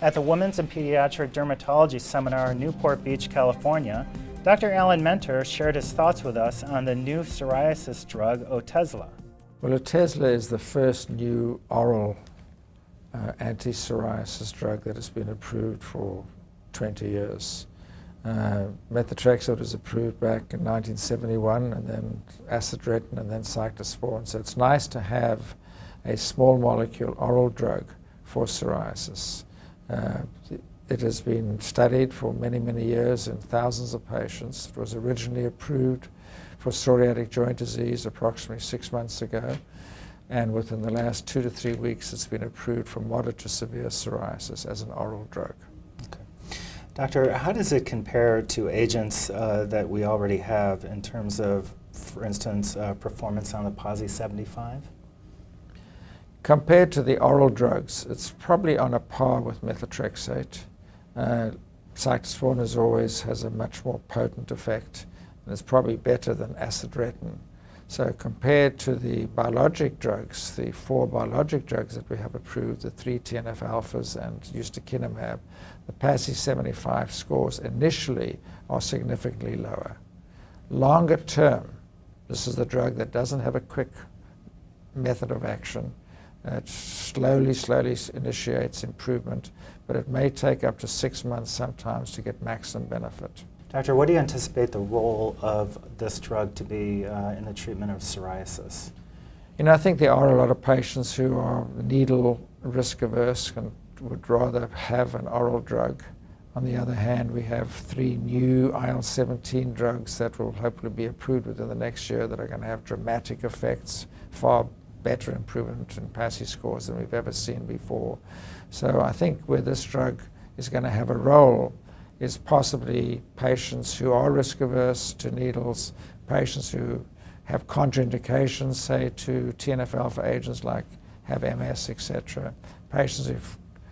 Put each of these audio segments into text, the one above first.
At the Women's and Pediatric Dermatology Seminar in Newport Beach, California, Dr. Alan Menter shared his thoughts with us on the new psoriasis drug, Otezla. Well, Otezla is the first new oral anti-psoriasis drug that has been approved for 20 years. Methotrexate was approved back in 1971, and then acitretin, and then cyclosporine. So it's nice to have a small molecule oral drug for psoriasis. It has been studied for many, many years in thousands of patients. It was originally approved for psoriatic joint disease approximately 6 months ago, and within the last 2 to 3 weeks it's been approved for moderate to severe psoriasis as an oral drug. Okay. Doctor, how does it compare to agents that we already have in terms of, for instance, performance on the PASI 75? Compared to the oral drugs, it's probably on a par with methotrexate. Cyclosporine as always has a much more potent effect, and it's probably better than acitretin. So compared to the biologic drugs, the 4 biologic drugs that we have approved, the 3 TNF-alphas and ustekinumab, the PASI 75 scores initially are significantly lower. Longer term, this is the drug that doesn't have a quick method of action. It slowly initiates improvement, but it may take up to 6 months sometimes to get maximum benefit. Doctor, what do you anticipate the role of this drug to be in the treatment of psoriasis? You know, I think there are a lot of patients who are needle risk averse and would rather have an oral drug. On the other hand, we have 3 new IL-17 drugs that will hopefully be approved within the next year that are going to have dramatic effects, far better improvement in PASI scores than we've ever seen before. So I think where this drug is going to have a role is possibly patients who are risk averse to needles, patients who have contraindications, say, to TNF-alpha agents like have MS, etc., patients who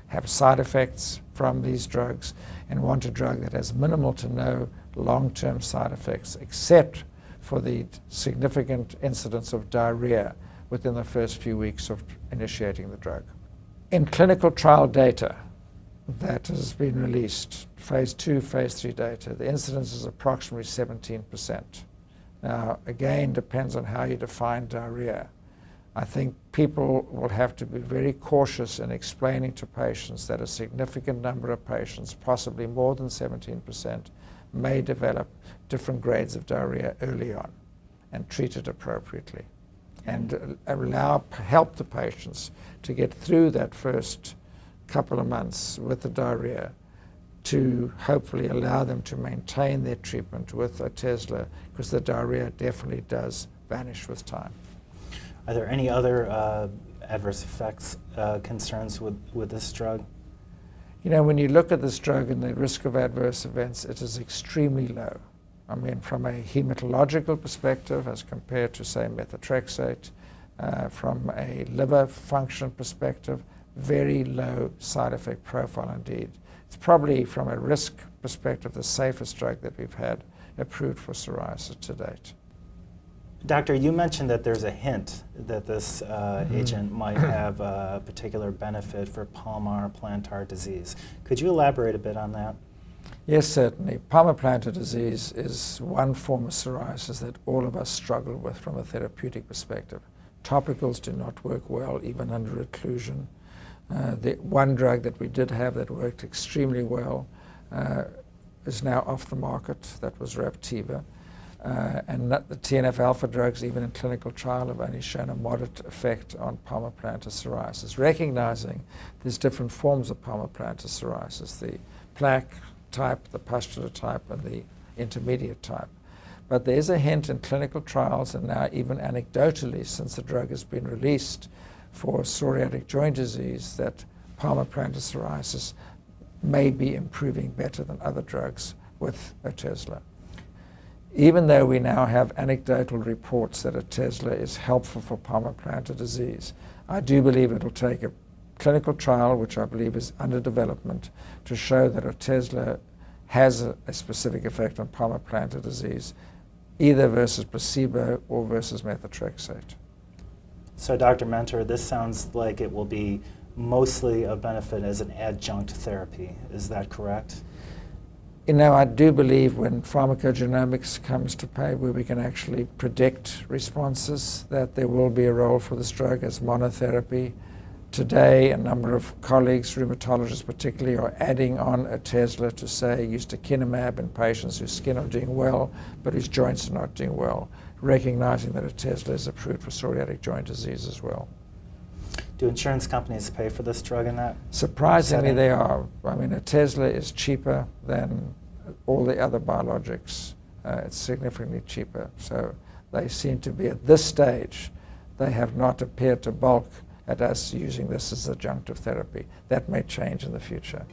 have side effects from these drugs and want a drug that has minimal to no long-term side effects except for the significant incidence of diarrhea within the first few weeks of initiating the drug. In clinical trial data that has been released, phase 2, phase 3 data, the incidence is approximately 17%. Now, again, depends on how you define diarrhea. I think people will have to be very cautious in explaining to patients that a significant number of patients, possibly more than 17%, may develop different grades of diarrhea early on and treat it appropriately, and help the patients to get through that first couple of months with the diarrhea to hopefully allow them to maintain their treatment with Otezla, because the diarrhea definitely does vanish with time. Are there any other adverse effects concerns with this drug? You know, when you look at this drug and the risk of adverse events, it is extremely low. I mean, from a hematological perspective as compared to, say, methotrexate, from a liver function perspective, very low side effect profile indeed. It's probably, from a risk perspective, the safest drug that we've had approved for psoriasis to date. Doctor, you mentioned that there's a hint that this agent might have a particular benefit for palmar-plantar disease. Could you elaborate a bit on that? Yes, certainly. Palmar-plantar disease is one form of psoriasis that all of us struggle with from a therapeutic perspective. Topicals do not work well, even under occlusion. The one drug that we did have that worked extremely well is now off the market. That was Raptiva. And the TNF-alpha drugs, even in clinical trial, have only shown a moderate effect on palmar-plantar psoriasis, recognizing there's different forms of palmar-plantar psoriasis, the plaque type, the pustular type, and the intermediate type. But there's a hint in clinical trials, and now even anecdotally, since the drug has been released for psoriatic joint disease, that palmar-plantar psoriasis may be improving better than other drugs with Otezla. Even though we now have anecdotal reports that Otezla is helpful for palmar-plantar disease, I do believe it'll take a clinical trial, which I believe is under development, to show that Otezla has a specific effect on palmar-plantar disease, either versus placebo or versus methotrexate. So, Dr. Menter, this sounds like it will be mostly of benefit as an adjunct therapy. Is that correct? You know, I do believe when pharmacogenomics comes to play, where we can actually predict responses, that there will be a role for this drug as monotherapy. Today, a number of colleagues, rheumatologists particularly, are adding on Otezla to, say, ustekinumab in patients whose skin are doing well, but whose joints are not doing well, recognizing that Otezla is approved for psoriatic joint disease as well. Do insurance companies pay for this drug in that Surprisingly, setting? they are. I mean, Otezla is cheaper than all the other biologics. It's significantly cheaper. So they seem to be, at this stage, they have not appeared to balk at us using this as adjunctive therapy. That may change in the future.